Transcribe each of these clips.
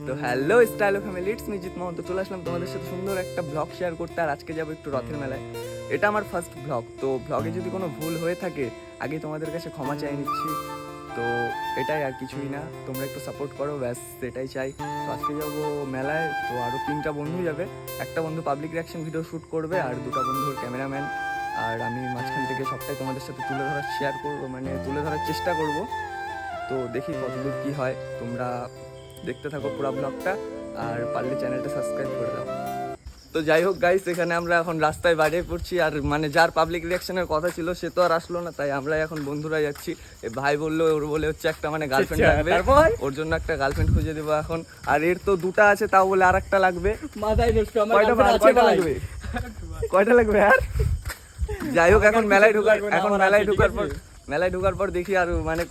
তো hello style family, it's me Jeet Mohan. তো চলে আসলাম তোমাদের সাথে সুন্দর একটা ব্লগ শেয়ার করতে। আর আজকে যাবো একটু রথের মেলায়। এটা আমার ফার্স্ট ব্লগ, তো ব্লগে যদি কোনো ভুল হয়ে থাকে আগে তোমাদের কাছে ক্ষমা চাই নিচ্ছি। তো এটাই, আর কিছুই না, তোমরা একটু সাপোর্ট করো, ব্যাস সেটাই চাই। তো আজকে যাবো মেলায়, তো আরও 3টা বন্ধু যাবে। একটা বন্ধু পাবলিক রিয়াকশন ভিডিও শ্যুট করবে, আর 2টা বন্ধুর ক্যামেরাম্যান, আর আমি মাঝখান থেকে সবটাই তোমাদের সাথে তুলে ধরার শেয়ার করবো, মানে তুলে ধরার চেষ্টা করব। তো দেখি কতদূর কী হয়, তোমরা দেখতে থাকো পুরো ব্লগটা, আর পারলে চ্যানেলটা সাবস্ক্রাইব করে দাও। তো যাই হোক গাইস, এখানে আমরা এখন রাস্তায় বাইরে পড়ছি, আর মানে যার পাবলিক রিয়াকশনের কথা ছিল সে তো আর আসলো না, তাই আমরা এখন বন্ধুরা যাচ্ছি। এ ভাই বললো, ওর বলে হচ্ছে একটা মানে গার্লফ্রেন্ড লাগবে, ওর জন্য একটা গার্লফ্রেন্ড খুঁজে দেবো এখন। আর এর তো 2টা আছে, তাও বলে আর একটা লাগবে। মাথায় নষ্ট, আমার কয়টা লাগবে? কয়টা লাগবে? আর যাই হোক, এখন মেলায় ঢোকার পর দেখি আর মানে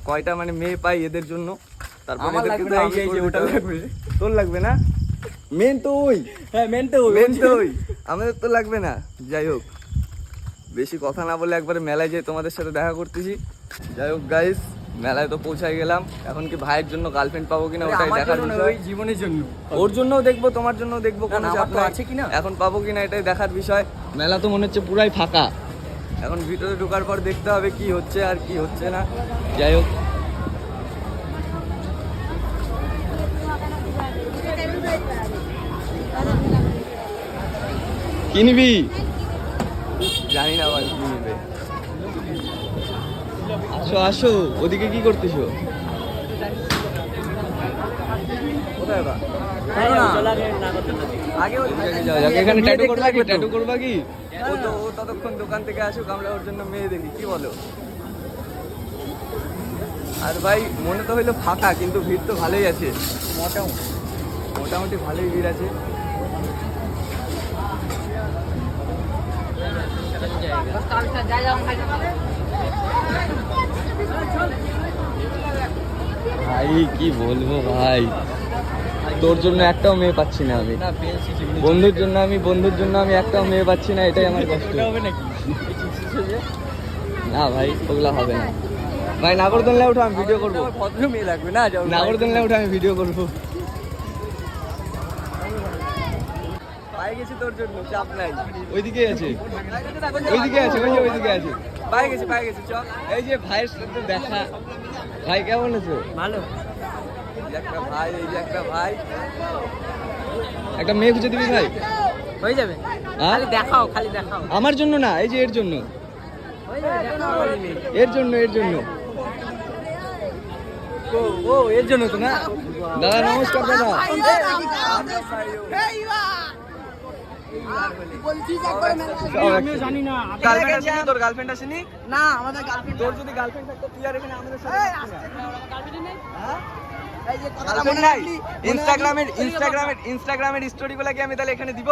কয়টা মানে মেয়ে পাই এদের জন্য। তারপর ওটা লাগবে, তোর লাগবে না? মেন তো ওই, হ্যাঁ মেন তো ওই, আমাদের তো লাগবে না। যাই হোক, বেশি কথা না বলে একবারে মেলায় যেয়ে তোমাদের সাথে দেখা করতেছি। যাই হোক গাইস, মেলায় তো পৌঁছাই গেলাম। এখন কি ভাইয়ের জন্য গার্লফ্রেন্ড পাবো কিনা ওটাই দেখার বিষয়। জীবনের জন্য, ওর জন্যও দেখবো, তোমার জন্যও দেখবো, কোনো চাপ আছে কিনা, এখন পাবো কিনা এটাই দেখার বিষয়। মেলা তো মনে হচ্ছে পুরাই ফাঁকা, এখন ভিতরে ঢোকার পর দেখতে হবে কি হচ্ছে আর কি হচ্ছে না। যাই হোক, কিনবি? জানি না ভাই কি নিবে। আসো আসো, ওদিকে কি করতেছো? কোথায় বা? এখানে ট্যাটু করবা কি? ও ততক্ষণ দোকান থেকে আসুক, আমরা ওর জন্য মেয়ে দেখি, কি বলো? আর ভাই মনে তো হইলো ফাঁকা, কিন্তু ভিড় তো ভালোই আছে, মোটামুটি ভালোই ভিড় আছে। ভাই কি বলবো ভাই, তোর জন্য একটাও মেয়ে পাচ্ছি না আমি, বন্ধুর জন্য আমি একটাও মেয়ে পাচ্ছি না, এটাই আমার কষ্ট। না ভাই, ওগুলা হবে না ভাই। নাগরদোলনায় উঠো, আমি ভিডিও করবো। ভদ্র মেয়ে লাগবে না, নাগরদোলনায় উঠে আমি ভিডিও করবো। পাই গেছি তোর জন্য, চাপ নাই। ওইদিকে আছে, ওইদিকে আছে। পাই গেছি চ। এই যে ভাইয়ের সাথে দেখা। ভাই কেমন আছো? ভালো। একটা ভাই, এই যে একটা ভাই, একটা মেয়ে খুঁজে দিবি ভাই, হয়ে যাবে। খালি দেখাও, আমার জন্য না, এই যে এর জন্য, এর জন্য। ও এর জন্য তো না। দাদা নমস্কার। দাদা জানি না, তোর গার্লফ্রেন্ড আসেনি? না আমাদের গার্লফ্রেন্ড। তোর যদি গার্লফ্রেন্ড থাকতো তুই আর এখানে আমাদের সাথে ইনস্টাগ্রামের স্টোরি গুলা কি আমি তাহলে এখানে দিব?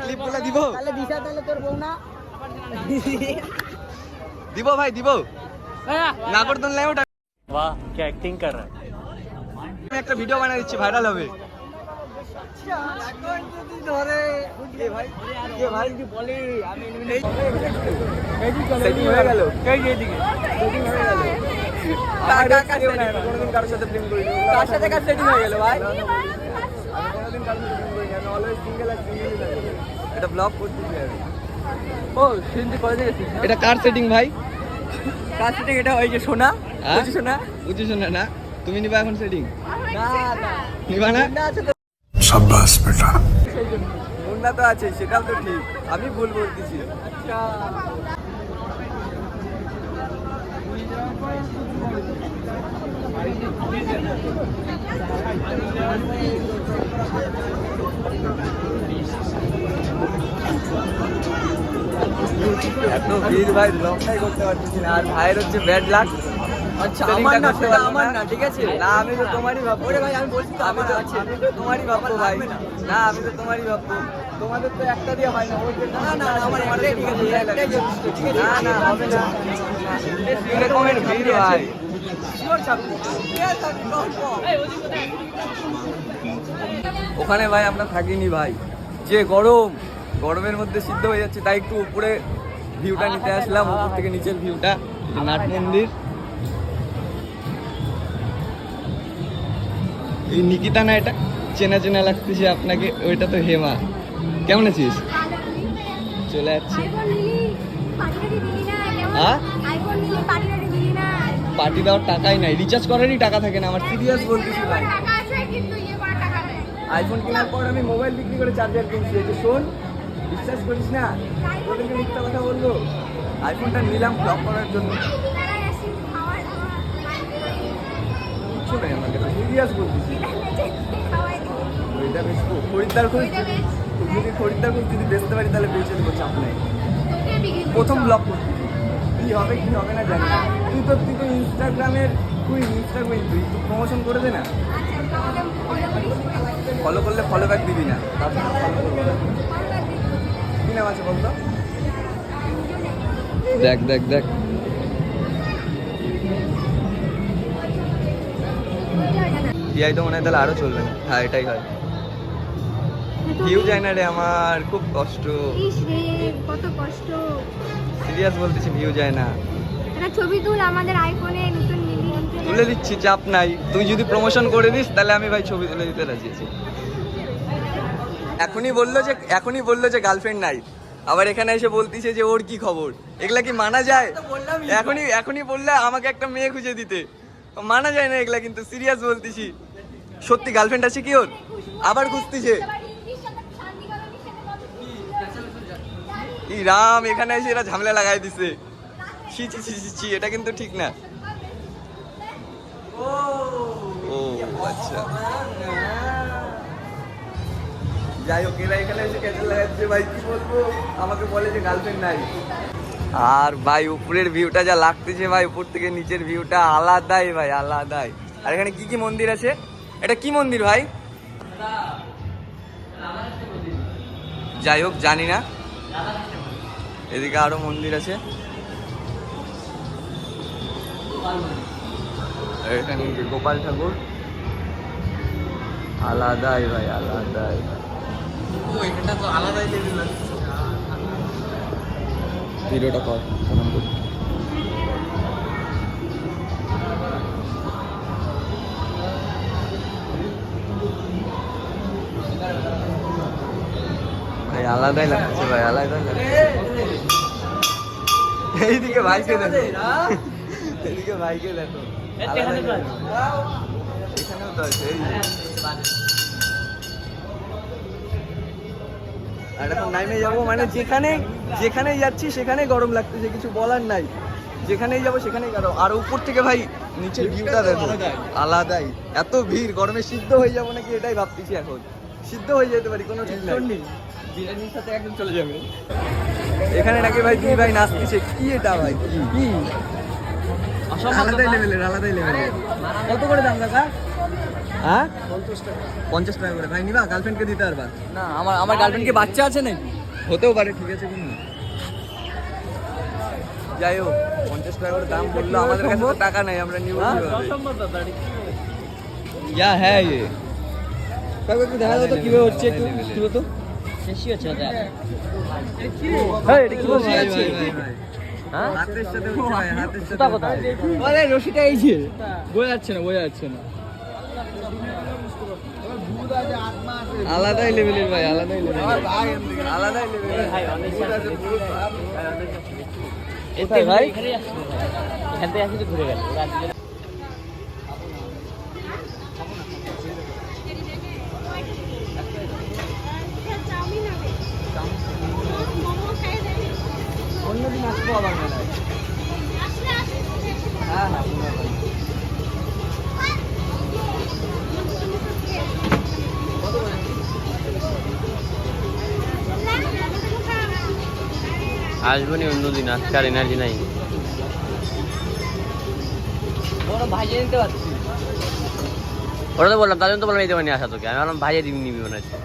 ক্লিপ গুলা দিব? তাহলে দিশা, তাহলে তোর বউ না দিব ভাই, দিব। নাগরদোলনায় ওটা, वाह क्या एक्टिंग कर रहा है। আমি একটা ভিডিও বানাই দিচ্ছি, ভাইরাল হবে। সেটিং হয়ে গেল। কোনোদিন কারোর সাথে প্রেম করিনি। কার সাথে কার সেটিং হয়ে গেল ভাই? কোনোদিন কারোর সাথে প্রেম করিনি, আমি অলওয়েজ সিঙ্গেল আর সিঙ্গেলই থাকি। এটা ব্লগ করতেছি আমি। ও সিন্ধি কলেজে গেছিস না? এটা কার সেটিং ভাই? কার সেটিং? এটা ওই যে সোনা, হ্যাঁ? সোনা। বুঝছো না? তুমি নিবা এখন সেটিং? না নিবা না? আছে তো, शाबाश बेटा। সেই জন্য। মুন্না তো আছে, সেটাও তো ঠিক, আমি ভুল বলতেছি। আচ্ছা এত ভিড় ভাই, ব্লগটাই করতে পারতেছি না। আর ভাইয়ের হচ্ছে ব্যাড লাক। আচ্ছা, আমার না, সেটা আমার না, ঠিক আছে? না, আমি তো তোমারই ভাববো। ওরে ভাই, আমি বলছি তো আমার আছে। আমি তো তোমারই ভাববো ভাই। না, আমি তো তোমারই ভাববো। তোমাদের তো একটা দিয়ে হয় না। না, আমার একটাই ঠিক আছে, একটাই যথেষ্ট, ঠিক আছে? না হবে না। এরকমের ভিড় ভাই। ওখানে ভাই আমরা থাকিনি ভাই, যে গরমের মধ্যে সিদ্ধ হয়ে যাচ্ছে, তাই একটু উপরে ভিউটা নিতে আসলাম, উপর থেকে নিচের ভিউটা। নাট মন্দির, এই নিকিতা না, এটা চেনা চেনা লাগতেছে আপনাকে। ওইটা তো হেমা। কেমন আছিস? চলে যাচ্ছে। হ্যাঁ, পার্টি দেওয়ার টাকাই নাই, রিচার্জ করারই টাকা থাকে না আমার। সিরিয়াস বলতেছি ভাই, আইফোন কেনার পর আমি মোবাইল বিক্রি করে চার্জার কিনছি। এই যে শোন, বিশ্বাস করিস না, তোদেরকে মিথ্যা কথা বলবো। আইফোনটা নিলাম ব্লক করার জন্য। কিচ্ছু নাই আমার কাছে, সিরিয়াস বলতেছি। ওইটা বেচবো, খরিদ্দার খুঁজ। যদি খরিদ্দার খুঁজ যদি বেচতে পারি তাহলে বেচে দেবো, চাপ নাই। প্রথম ব্লগ করতেছি, কি হবে কি হবে না জানি না। তুই তো ইনস্টাগ্রামের তুই প্রমোশন করে দে না। ফলো করলে ফলো ব্যাক দিবি না, তাছাড়া ফলো করবো না। কি নাম আছে বলতো? দেখ দেখ দেখ, তো মনে হয় তাহলে আরো চলবে না। হ্যাঁ, এটাই হয়। ভিউ যায় না রে আমার, খুব কষ্ট। কত কষ্ট। সিরিয়াস বলতেছি, ভিউ যায় না। একটা ছবি তুল আমাদের আইফোনে নতুন তুলে দিচ্ছি, চাপ নাই। তুই যদি প্রমোশন করে দিস তাহলে আমি ভাই ছবি তুলে দিতে রাজি আছি। এখনই বললো যে গার্লফ্রেন্ড নাই, আবার এখানে এসে বলতিছে যে ওর কি খবর। এগুলা কি মানা যায়? এখনই বললে আমাকে একটা মেয়ে খুঁজে দিতে, মানা যায় না এগুলা। কিন্তু সিরিয়াস বলতেছি, সত্যি গার্লফ্রেন্ড আছে কি ওর? আবার খুঁজতিছে। রাম, এখানে এসে এরা ঝামেলা লাগাই দিছে। ছি ছি ছি ছি, এটা কিন্তু ঠিক না। ও আচ্ছা, যাই হোক, এরা এখানে এসে ক্যাচেল লাগাচ্ছে। ভাই কি বলবো, আমাকে বলে যে গার্লফ্রেন্ড নাই। আর ভাই উপরের ভিউটা যা লাগতেছে ভাই, উপর থেকে নিচের ভিউটা আলাদাই ভাই, আলাদাই। আর এখানে কি কি মন্দির আছে? এটা কি মন্দির ভাই? যাই হোক, জানি না। এদিকে আরো মন্দির আছে। এখানে গোপাল ঠাকুর, আলাদাই ভাই, আলাদাই। এখানটা তো আলাদাই লেভেল আছে। ভিডিওটা কর। ভাই আলাদাই লাগছে ভাই, আলাদাই লাগছে। এইদিকে ভাইকে দেখো, এইদিকে ভাইকে দেখো। এখানেও তো আছে। আর এখন নাইমে যাবো, মানে যেখানেই যাচ্ছি সেখানেই গরম লাগতেছে, কিছু বলার নাই। যেখানেই যাবো সেখানেই গরম। আর উপর থেকে ভাই নিচের ভিউটা দেখো, আলাদাই। এত ভিড়, গরমে সিদ্ধ হয়ে যাবো নাকি এটাই ভাবতেছি এখন। সিদ্ধ হয়ে যেতে পারি, কোনো ঠিক নেই। বিরিয়ানির সাথে একদম চলে যাবে। এখানে নাকি ভাই দুই ভাই নাচতেছে। কি এটা ভাই, কি আলাদাই লেভেলের, আলাদাই লেভেলের। কত করে দাম দাদা? হ্যাঁ, 50 টাকা করে। ভাই নিবা? গার্লফ্রেন্ডকে দিতে পারবা? না, আমার গার্লফ্রেন্ডকে বাচ্চা আছে নাকি? হতেও পারে, ঠিক আছে কিনা। যাই হোক, 50 টাকা করে দাম বললো। আমাদের কাছে তো টাকা নাই, আমরা নিব কিভাবে? ইয়া হ্যাঁ, ইয়ে কাকু একটু দেখা দাও তো কিভাবে হচ্ছে, একটু তুলো তো। বেশি হচ্ছে দাদা। হ্যাঁ, এটা কি বলছিস? হ্যাঁ, হাতের সাথে হচ্ছে ভাই, হাতের সাথে। কোথা কোথায়? বলে রশিটা এই যে বোঝা যাচ্ছে না, বোঝা যাচ্ছে না। আলাদাই লেভেলের ভাই, আলাদাই লেভেলের, আলাদাই লেভেলের। কোথায় ভাই? এখান থেকে আসি তো ঘুরে গেল। অন্যদিন আসবো আবার মেলায়। হ্যাঁ হ্যাঁ, আসবো নি অন্যদিন, আজকে আর এনার্জি নাই। ভাইজে নিতে পারছি। ওরা তো বললাম, তার জন্য তো বললাম এই দোকানে আসা তোকে। আমি বললাম ভাইয়ে দিবি নিবি মনে হচ্ছে।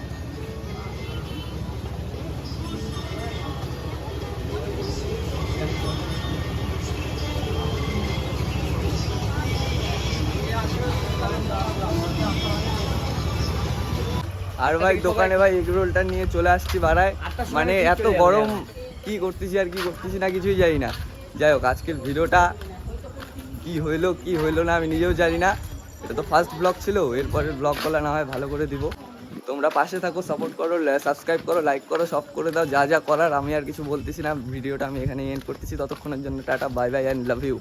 আর ভাই দোকানে ভাই এগ রোলটা নিয়ে চলে আসছি বাড়ায়। মানে এত গরম, কি করতেছি আর কি করতেছি না কিছুই জানি না। যাই হোক, আজকের ভিডিওটা কি হইলো না আমি নিজেও জানি না। এটা তো ফার্স্ট ব্লগ ছিল, এরপরের ব্লগগুলো না হয় ভালো করে দিব। তোমরা পাশে থাকো, সাপোর্ট করো, সাবস্ক্রাইব করো, লাইক করো, সব করে দাও যা যা করার। আমি আর কিছু বলতেছি না, ভিডিওটা আমি এখানে এন্ড করতেছি। ততক্ষণের জন্য টাটা, bye bye and love you.